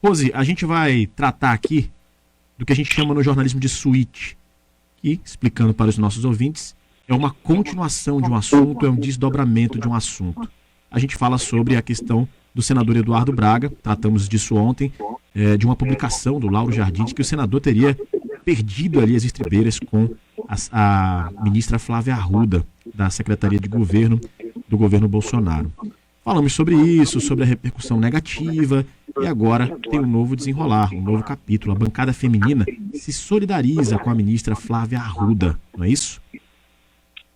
Rose, a gente vai tratar aqui do que a gente chama no jornalismo de suíte, que, explicando para os nossos ouvintes, é uma continuação de um assunto, é um desdobramento de um assunto. A gente fala sobre a questão do senador Eduardo Braga, tratamos disso ontem, de uma publicação do Lauro Jardim, de que o senador teria perdido ali as estribeiras com a ministra Flávia Arruda, da Secretaria de Governo do governo Bolsonaro. Falamos sobre isso, sobre a repercussão negativa, e agora tem um novo desenrolar, um novo capítulo. A bancada feminina se solidariza com a ministra Flávia Arruda, não é isso?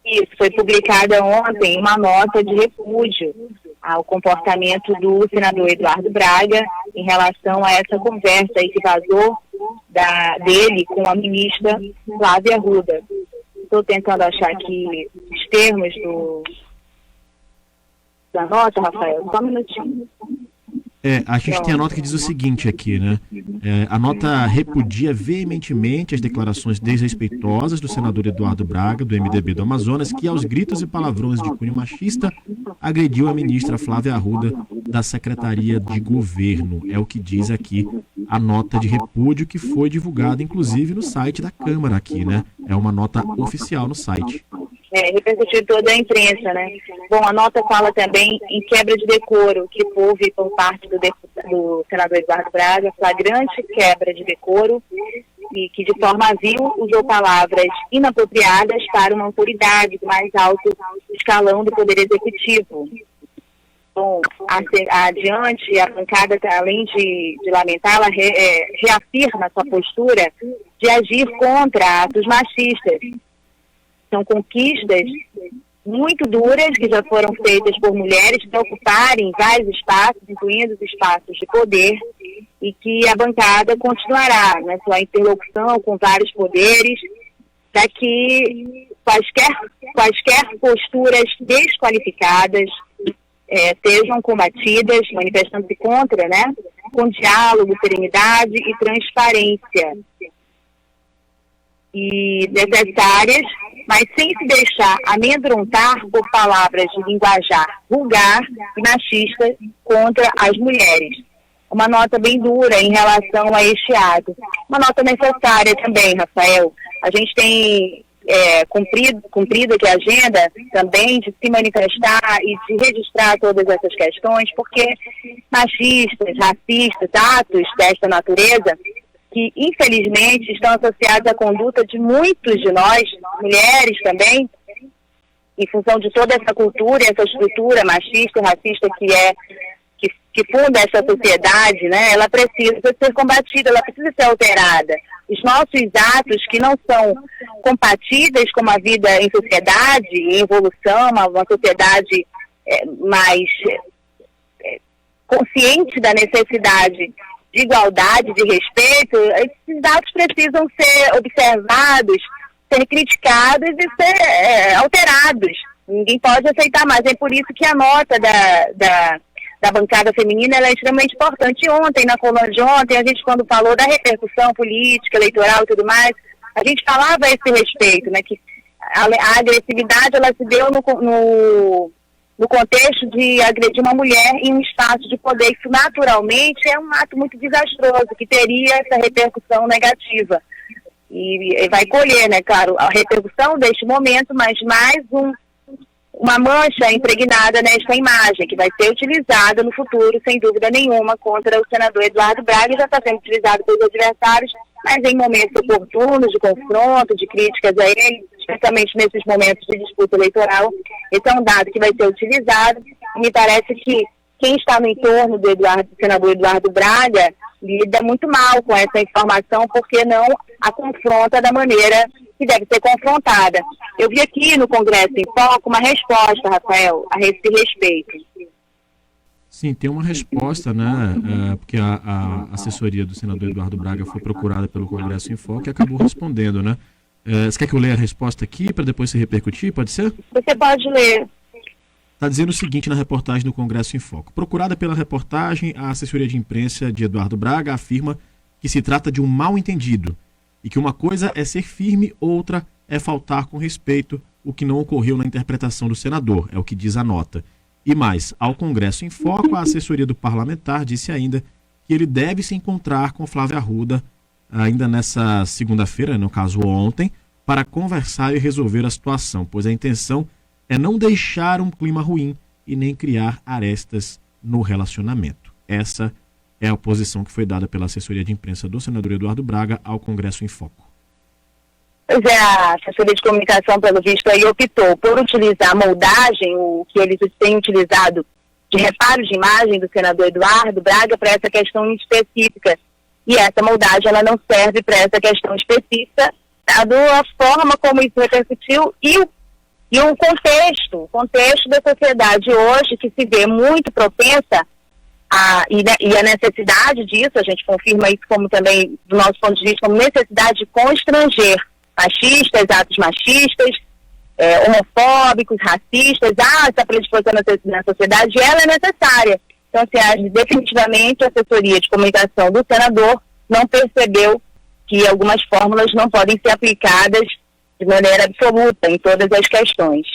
Isso, foi publicada ontem uma nota de repúdio ao comportamento do senador Eduardo Braga em relação a essa conversa aí que vazou dele com a ministra Flávia Arruda. Estou tentando achar aqui os termos da nota, Rafael, só um minutinho. A gente tem a nota que diz o seguinte aqui, né? A nota repudia veementemente as declarações desrespeitosas do senador Eduardo Braga, do MDB do Amazonas, que aos gritos e palavrões de cunho machista agrediu a ministra Flávia Arruda da Secretaria de Governo. É o que diz aqui a nota de repúdio que foi divulgada, inclusive, no site da Câmara aqui, né? É uma nota oficial no site. Repercutiu toda a imprensa, né? Bom, a nota fala também em quebra de decoro, que houve por parte do senador Eduardo Braga, flagrante quebra de decoro, e que de forma vil usou palavras inapropriadas para uma autoridade do mais alto escalão do Poder Executivo. Bom, adiante, a bancada, além de lamentar, ela reafirma sua postura de agir contra atos machistas. São conquistas muito duras que já foram feitas por mulheres para ocuparem vários espaços, incluindo os espaços de poder, e que a bancada continuará na sua interlocução com vários poderes para que quaisquer posturas desqualificadas sejam combatidas, manifestando-se contra, né, com diálogo, serenidade e transparência. E necessárias, mas sem se deixar amedrontar por palavras de linguajar vulgar e machista contra as mulheres. Uma nota bem dura em relação a este ato. Uma nota necessária também, Rafael. A gente tem cumprido aqui a agenda também de se manifestar e de registrar todas essas questões, porque machistas, racistas, atos desta natureza, que infelizmente estão associados à conduta de muitos de nós, mulheres também, em função de toda essa cultura, essa estrutura machista e racista que funda essa sociedade, né? Ela precisa ser combatida, ela precisa ser alterada. Os nossos atos que não são compatíveis com uma vida em sociedade, em evolução, uma sociedade mais consciente da necessidade de igualdade, de respeito, esses atos precisam ser observados, ser criticados e ser alterados. Ninguém pode aceitar mais. É por isso que a nota da bancada feminina ela é extremamente importante. Ontem, na coluna de ontem, a gente, quando falou da repercussão política, eleitoral e tudo mais, a gente falava a esse respeito, né, que a agressividade ela se deu no contexto de agredir uma mulher em um espaço de poder. Isso naturalmente é um ato muito desastroso, que teria essa repercussão negativa. E vai colher, né, claro, a repercussão deste momento, mas mais uma mancha impregnada nesta imagem, que vai ser utilizada no futuro, sem dúvida nenhuma, contra o senador Eduardo Braga, e já está sendo utilizado pelos adversários, mas em momentos oportunos de confronto, de críticas a ele, especialmente nesses momentos de disputa eleitoral. Esse é um dado que vai ser utilizado, e me parece que quem está no entorno do senador Eduardo Braga lida muito mal com essa informação, porque não a confronta da maneira que deve ser confrontada. Eu vi aqui no Congresso em Foco uma resposta, Rafael, a esse respeito. Sim, tem uma resposta, né? Porque a assessoria do senador Eduardo Braga foi procurada pelo Congresso em Foco e acabou respondendo, né? Você quer que eu leia a resposta aqui para depois se repercutir? Pode ser? Você pode ler. Está dizendo o seguinte na reportagem do Congresso em Foco. Procurada pela reportagem, a assessoria de imprensa de Eduardo Braga afirma que se trata de um mal-entendido e que uma coisa é ser firme, outra é faltar com respeito, o que não ocorreu na interpretação do senador, é o que diz a nota. E mais, ao Congresso em Foco, a assessoria do parlamentar disse ainda que ele deve se encontrar com Flávio Arruda ainda nessa segunda-feira, no caso ontem, para conversar e resolver a situação, pois a intenção é não deixar um clima ruim e nem criar arestas no relacionamento. Essa é a posição que foi dada pela assessoria de imprensa do senador Eduardo Braga ao Congresso em Foco. Pois é, a assessoria de comunicação, pelo visto, aí optou por utilizar a moldagem, o que eles têm utilizado de reparo de imagem do senador Eduardo Braga para essa questão específica. E essa moldagem ela não serve para essa questão específica, dado a forma como isso repercutiu e o contexto da sociedade hoje, que se vê muito propensa e a necessidade disso, a gente confirma isso como também, do nosso ponto de vista, como necessidade de constranger machistas, atos machistas, homofóbicos, racistas, essa predisposição na sociedade, ela é necessária. Então, definitivamente a assessoria de comunicação do senador não percebeu que algumas fórmulas não podem ser aplicadas de maneira absoluta em todas as questões.